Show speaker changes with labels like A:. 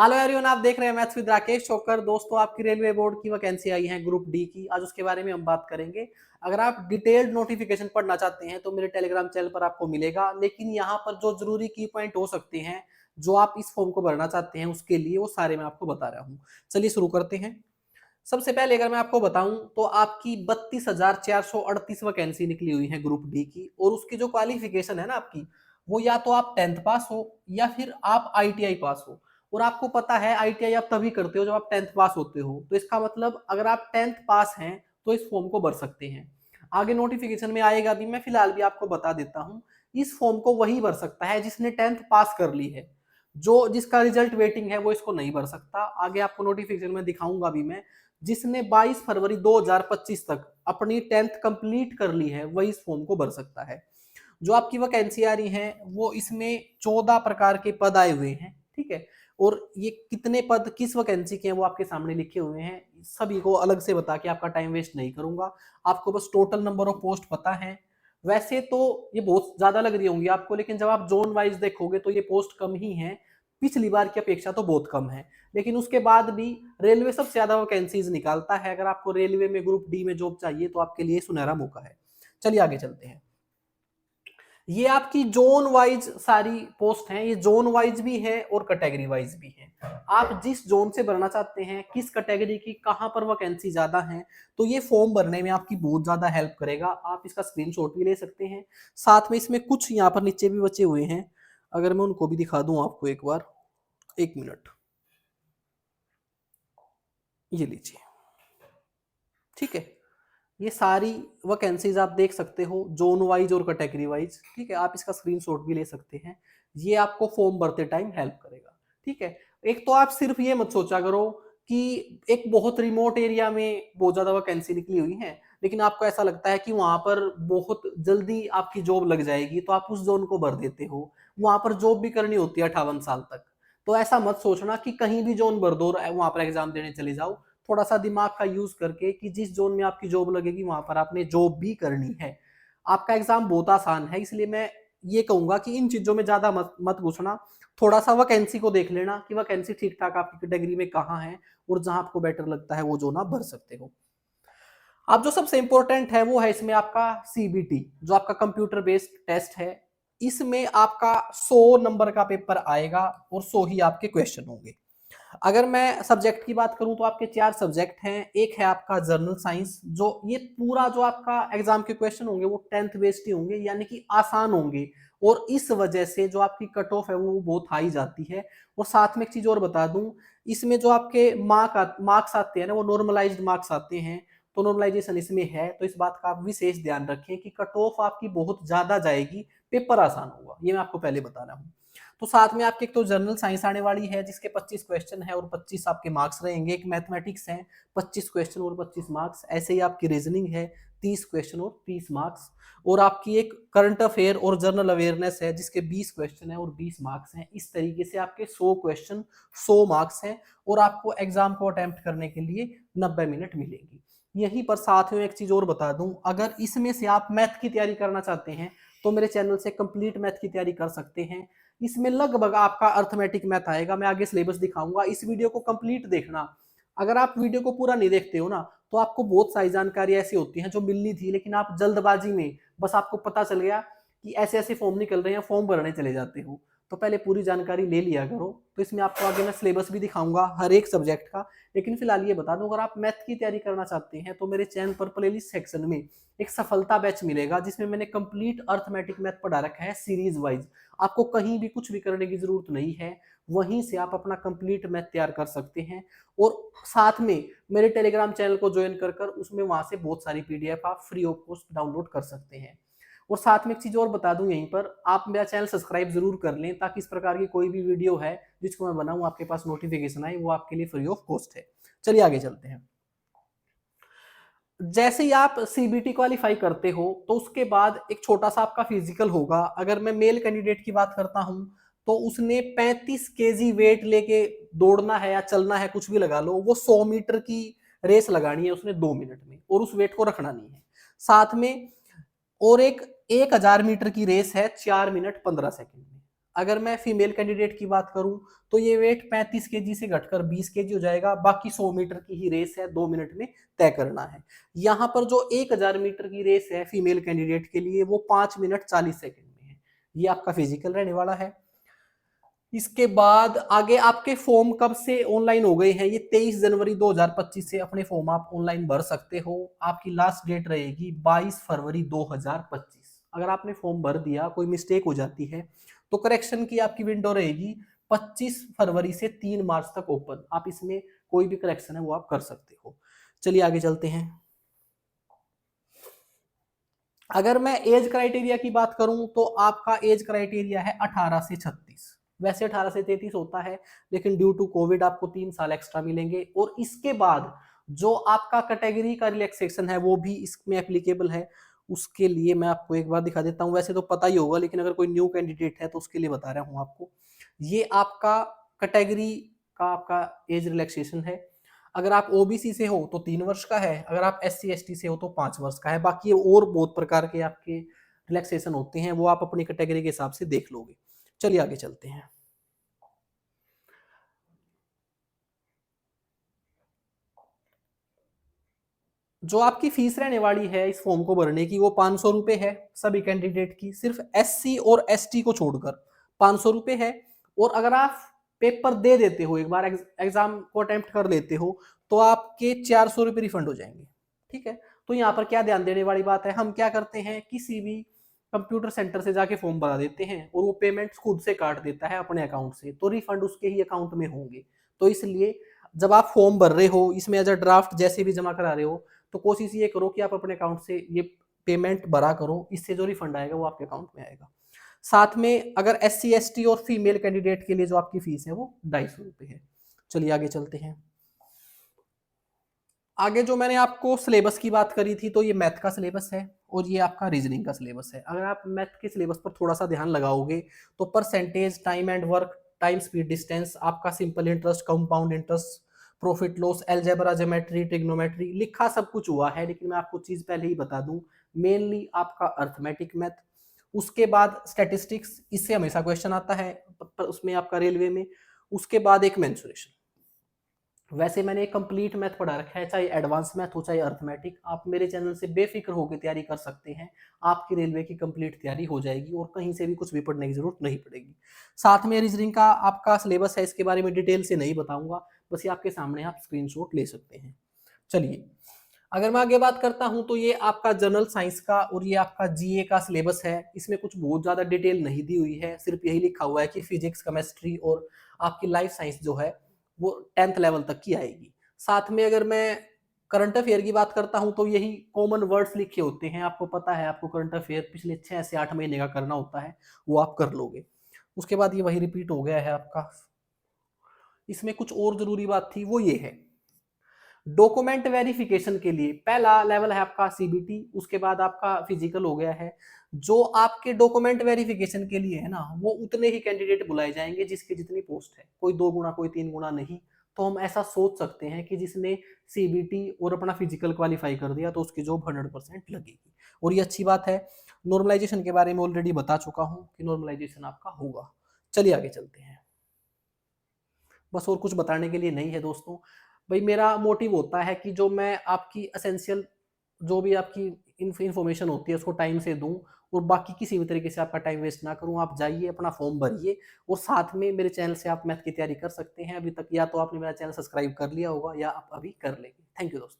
A: Hello everyone, आप देख रहे हैं मैथ्स विद राकेश शोकर। दोस्तों, आपकी रेलवे बोर्ड की वैकेंसी आई है ग्रुप डी की। आज उसके बारे में हम बात करेंगे। अगर आप डिटेल्ड नोटिफिकेशन पढ़ना चाहते हैं तो मेरे टेलीग्राम चैनल पर आपको मिलेगा, लेकिन यहाँ पर जो जरूरी की पॉइंट हो सकते हैं जो आप इस फॉर्म को भरना चाहते हैं उसके लिए, वो सारे मैं आपको बता रहा हूँ। चलिए शुरू करते हैं। सबसे पहले अगर मैं आपको बताऊं तो आपकी 32,438 वैकेंसी निकली हुई है ग्रुप डी की, और उसकी जो क्वालिफिकेशन है ना आपकी, वो या तो आप 10th पास हो या फिर आप आईटीआई पास हो। और आपको पता है आईटीआई आप तभी करते हो जब आप 10th पास होते हो, तो इसका मतलब अगर आप 10th पास हैं तो इस फॉर्म को भर सकते हैं। आगे नोटिफिकेशन में आएगा भी, मैं फिलहाल भी आपको बता देता हूँ। इस फॉर्म को वही भर सकता है जिसने 10th पास कर ली है। जो जिसका रिजल्ट वेटिंग है वो इसको नहीं भर सकता। आगे आपको नोटिफिकेशन में दिखाऊंगा भी मैं। जिसने 22 फरवरी 2025 तक अपनी 10th कंप्लीट कर ली है वही इस फॉर्म को भर सकता है। जो आपकी वैकेंसी आ रही है वो इसमें 14 प्रकार के पद आए हुए हैं, ठीक है। और ये कितने पद किस वैकेंसी के हैं वो आपके सामने लिखे हुए हैं। सभी को अलग से बता के आपका टाइम वेस्ट नहीं करूंगा। आपको बस टोटल नंबर ऑफ पोस्ट पता है। वैसे तो ये बहुत ज्यादा लग रही होंगी आपको, लेकिन जब आप जोन वाइज देखोगे तो ये पोस्ट कम ही है। पिछली बार की अपेक्षा तो बहुत कम है। लेकिन उसके बाद भी रेलवे सबसे ज्यादा वैकेंसीज निकालता है। अगर आपको रेलवे में ग्रुप डी में जॉब चाहिए तो आपके लिए सुनहरा मौका है। चलिए आगे चलते हैं। ये आपकी जोन वाइज सारी पोस्ट हैं। ये जोन वाइज भी है और कैटेगरी वाइज भी है। आप जिस जोन से भरना चाहते हैं, किस कैटेगरी की कहां पर वैकेंसी ज्यादा है, तो ये फॉर्म भरने में आपकी बहुत ज्यादा हेल्प करेगा। आप इसका स्क्रीनशॉट भी ले सकते हैं। साथ में इसमें कुछ यहाँ पर नीचे भी बचे हुए हैं, अगर मैं उनको भी दिखा दूं आपको एक बार। एक मिनट, ये लीजिए, ठीक है। ये सारी वैकेंसीज आप देख सकते हो जोन वाइज और कैटेगरी वाइज, ठीक है। आप इसका स्क्रीनशॉट भी ले सकते हैं। ये आपको फॉर्म भरते टाइम हेल्प करेगा, ठीक है। एक तो आप सिर्फ ये मत सोचा करो कि एक बहुत रिमोट एरिया में बहुत ज्यादा वैकेंसी निकली हुई है, लेकिन आपको ऐसा लगता है कि वहां पर बहुत जल्दी आपकी जॉब लग जाएगी तो आप उस जोन को भर देते हो। वहां पर जॉब भी करनी होती है 58 साल तक। तो ऐसा मत सोचना कि कहीं भी जोन भर दो वहां पर एग्जाम देने चले जाओ। थोड़ा सा दिमाग का यूज करके कि जिस जोन में आपकी जॉब लगेगी वहां पर आपने जॉब भी करनी है। आपका एग्जाम बहुत आसान है, इसलिए मैं ये कहूंगा कि इन चीजों में ज्यादा मत घुसना। थोड़ा सा वैकेंसी को देख लेना कि वैकेंसी ठीक ठाक आपकी कैटेगरी में कहाँ है, और जहां आपको बेटर लगता है वो जोन आप भर सकते हो। अब जो सबसे इंपॉर्टेंट है वो है इसमें आपका सीबीटी, जो आपका कंप्यूटर बेस्ड टेस्ट है। इसमें आपका 100 नंबर का पेपर आएगा और 100 ही आपके क्वेश्चन होंगे। अगर मैं सब्जेक्ट की बात करूं तो आपके 4 सब्जेक्ट हैं। एक है आपका जर्नल साइंस, जो ये पूरा जो आपका एग्जाम के क्वेश्चन होंगे वो 10th बेस्ड ही होंगे, यानी कि आसान होंगे। और इस वजह से जो आपकी कट ऑफ है वो बहुत हाई जाती है। और साथ में एक चीज और बता दूं, इसमें जो आपके मार्क्स आते हैं ना वो नॉर्मलाइज्ड मार्क्स आते हैं। तो नॉर्मलाइजेशन इसमें है, तो इस बात का आप विशेष ध्यान रखें कि कट ऑफ आपकी बहुत ज्यादा जाएगी, पेपर आसान होगा, ये मैं आपको पहले बता रहा हूँ। तो साथ में आपके एक तो जनरल साइंस आने वाली है जिसके 25 क्वेश्चन है और 25 आपके मार्क्स रहेंगे। एक मैथमेटिक्स है, 25 क्वेश्चन और 25 मार्क्स। ऐसे ही आपकी रीजनिंग है, 30 क्वेश्चन और 30 मार्क्स। और आपकी एक करंट अफेयर और जनरल अवेयरनेस है जिसके 20 क्वेश्चन है और 20 मार्क्स हैं। इस तरीके से आपके 100 क्वेश्चन 100 मार्क्स हैं, और आपको एग्जाम को अटेम्प्ट करने के लिए 90 मिनट मिलेंगी। यहीं पर साथ में एक चीज और बता दूं, अगर इसमें से आप मैथ की तैयारी करना चाहते हैं तो मेरे चैनल से कंप्लीट मैथ की तैयारी कर सकते हैं। इसमें लगभग आपका अर्थमेटिक मैथ आएगा। मैं आगे सिलेबस दिखाऊंगा, इस वीडियो को कंप्लीट देखना। अगर आप वीडियो को पूरा नहीं देखते हो ना, तो आपको बहुत सारी जानकारी ऐसी होती है जो मिलनी थी, लेकिन आप जल्दबाजी में बस आपको पता चल गया कि ऐसे ऐसे फॉर्म निकल रहे हैं, फॉर्म भरने चले जाते हो। तो पहले पूरी जानकारी ले लिया करो। तो इसमें आपको आगे मैं सिलेबस भी दिखाऊंगा हर एक सब्जेक्ट का। लेकिन फिलहाल ये बता दूं, अगर आप मैथ की तैयारी करना चाहते हैं तो मेरे चैनल पर प्लेलिस्ट सेक्शन में एक सफलता बैच मिलेगा जिसमें मैंने कंप्लीट अर्थमेटिक मैथ पढ़ा रखा है सीरीज वाइज। आपको कहीं भी कुछ भी करने की जरूरत नहीं है, वहीं से आप अपना कंप्लीट मैथ तैयार कर सकते हैं। और साथ में मेरे टेलीग्राम चैनल को ज्वाइन कर उसमें वहां से बहुत सारी पीडीएफ आप फ्री ऑफ कॉस्ट डाउनलोड कर सकते हैं। और साथ में एक चीज और बता दूं, यहीं पर आप मेरा चैनल सब्सक्राइब जरूर कर लें ताकि इस प्रकार की कोई भी वीडियो है जिसको मैं बनाऊं आपके पास नोटिफिकेशन आए, वो आपके लिए फ्री ऑफ कॉस्ट है। चलिए आगे चलते हैं। जैसे ही आप सीबीटी क्वालिफाई करते हो तो उसके बाद एक छोटा सा आपका फिजिकल होगा। अगर मैं मेल कैंडिडेट की बात करता हूं तो उसने 35 केजी वेट लेके दौड़ना है या चलना है, कुछ भी लगा लो, वो 100 मीटर की रेस लगानी है उसने 2 मिनट में, और उस वेट को रखना नहीं है। साथ में और एक 1000 मीटर की रेस है 4 मिनट 15 सेकंड में। अगर मैं फीमेल कैंडिडेट की बात करूं तो ये वेट 35 केजी से घटकर 20 केजी हो जाएगा। बाकी 100 मीटर की ही रेस है, 2 मिनट में तय करना है। यहाँ पर जो 1000 मीटर की रेस है फीमेल कैंडिडेट के लिए वो 5 मिनट 40 सेकेंड में है। ये आपका फिजिकल रहने वाला है। इसके बाद आगे आपके फॉर्म कब से ऑनलाइन हो गए हैं, ये 23 जनवरी 2025 से अपने फॉर्म आप ऑनलाइन भर सकते हो। आपकी लास्ट डेट रहेगी 22 फरवरी 2025। अगर आपने फॉर्म भर दिया, कोई मिस्टेक हो जाती है तो करेक्शन की आपकी विंडो रहेगी 25 फरवरी से 3 मार्च तक ओपन। आप इसमें कोई भी करेक्शन है वो आप कर सकते हो। चलिए आगे चलते हैं। अगर मैं एज क्राइटेरिया की बात करूं तो आपका एज क्राइटेरिया है 18 से 36। वैसे 18 से 33 होता है, लेकिन ड्यू टू कोविड आपको 3 साल एक्स्ट्रा मिलेंगे। और इसके बाद जो आपका कैटेगरी का रिलैक्सेशन है वो भी इसमें एप्लीकेबल है। उसके लिए मैं आपको एक बार दिखा देता हूं। वैसे तो पता ही होगा, लेकिन अगर कोई न्यू कैंडिडेट है तो उसके लिए बता रहा हूं आपको। ये आपका कैटेगरी का आपका एज रिलैक्सेशन है। अगर आप ओबीसी से हो तो 3 वर्ष का है, अगर आप SC ST से हो तो 5 वर्ष का है। बाकी और बहुत प्रकार के आपके रिलैक्सेशन होते हैं, वो आप अपनी कैटेगरी के हिसाब से देख लोगे। चलिए आगे चलते हैं। जो आपकी फीस रहने वाली है इस फॉर्म को भरने की, वो 500 रुपए है सभी कैंडिडेट की। सिर्फ SC और ST को छोड़कर 500 रुपए है। और अगर आप पेपर दे देते हो, एक बार एग्जाम को अटेम्प्ट कर लेते हो, तो आपके 400 रुपए रिफंड हो जाएंगे। ठीक है। तो यहाँ पर क्या ध्यान देने वाली बात है, हम क्या करते हैं, किसी भी कंप्यूटर सेंटर से जाके फॉर्म भरा देते हैं और वो पेमेंट खुद से काट देता है अपने अकाउंट से, तो रिफंड उसके ही अकाउंट में होंगे। तो इसलिए जब आप फॉर्म भर रहे हो, इसमें एज अ ड्राफ्ट जैसे भी जमा करा रहे हो, तो कोशिश ये करो कि आप अपने अकाउंट से ये पेमेंट भरा करो। इससे जो रिफंड आएगा वो आपके अकाउंट में आएगा। साथ में अगर SC ST और फीमेल कैंडिडेट के लिए जो आपकी फीस है वो 250 रुपए है। चलिए आगे चलते हैं। आगे जो मैंने आपको सिलेबस की बात करी थी, तो ये मैथ का सिलेबस है और ये आपका रीजनिंग का सिलेबस है। अगर आप मैथ के सिलेबस पर थोड़ा सा ध्यान लगाओगे तो percentage, time and work, time speed distance, आपका simple interest, compound interest, profit loss, algebra, geometry, trigonometry, लिखा सब कुछ हुआ है। लेकिन मैं आपको चीज पहले ही बता दूं, मेनली आपका अर्थमेटिक मैथ, उसके बाद स्टैटिस्टिक्स, इससे हमेशा क्वेश्चन आता है पर उसमें आपका रेलवे में, उसके बाद एक मेंसुरेशन। वैसे मैंने कंप्लीट मैथ पढ़ा रखा है, चाहे एडवांस मैथ हो चाहे अर्थमेटिक। आप मेरे चैनल से बेफिक्र होकर तैयारी कर सकते हैं। आपकी रेलवे की कंप्लीट तैयारी हो जाएगी और कहीं से भी कुछ भी पढ़ने की जरूरत नहीं पड़ेगी। साथ में रीजनिंग का आपका सिलेबस है, इसके बारे में डिटेल से नहीं बताऊंगा, बस ये आपके सामने आप स्क्रीनशॉट ले सकते हैं। चलिए अगर मैं आगे बात करता हूं तो ये आपका जनरल साइंस का और ये आपका GA का सिलेबस है। इसमें कुछ बहुत ज्यादा डिटेल नहीं दी हुई है, सिर्फ यही लिखा हुआ है कि फिजिक्स, केमिस्ट्री और आपकी लाइफ साइंस जो है वो 10th लेवल तक की आएगी। साथ में अगर मैं करंट अफेयर की बात करता हूं तो यही कॉमन वर्ड्स लिखे होते हैं। आपको पता है, आपको करंट अफेयर पिछले 6 से 8 महीने का करना होता है, वो आप कर लोगे। उसके बाद ये वही रिपीट हो गया है आपका। इसमें कुछ और जरूरी बात थी, वो ये है, डॉक्यूमेंट वेरिफिकेशन के लिए पहला लेवल है आपका CBT, उसके बाद आपका फिजिकल हो गया है। जो आपके डॉक्यूमेंट वेरिफिकेशन के लिए है ना, वो उतने ही कैंडिडेट बुलाए जाएंगे जिसकी जितनी पोस्ट है, कोई 2 गुना कोई 3 गुना नहीं। तो हम ऐसा सोच सकते हैं कि जिसने CBT और अपना फिजिकल क्वालिफाई कर दिया तो उसकी जॉब 100% लगेगी। और ये अच्छी बात है। नॉर्मलाइजेशन के बारे में ऑलरेडी बता चुका हूं कि नॉर्मलाइजेशन आपका होगा। चलिए आगे चलते हैं। बस और कुछ बताने के लिए नहीं है दोस्तों। भाई मेरा मोटिव होता है कि जो मैं आपकी असेंशियल जो भी आपकी इंफॉर्मेशन होती है उसको टाइम से दूं, और बाकी किसी भी तरीके से आपका टाइम वेस्ट ना करूं। आप जाइए, अपना फॉर्म भरिए और साथ में मेरे चैनल से आप मैथ की तैयारी कर सकते हैं। अभी तक या तो आपने मेरा चैनल सब्सक्राइब कर लिया होगा या आप अभी कर लेंगे। थैंक यू दोस्तों।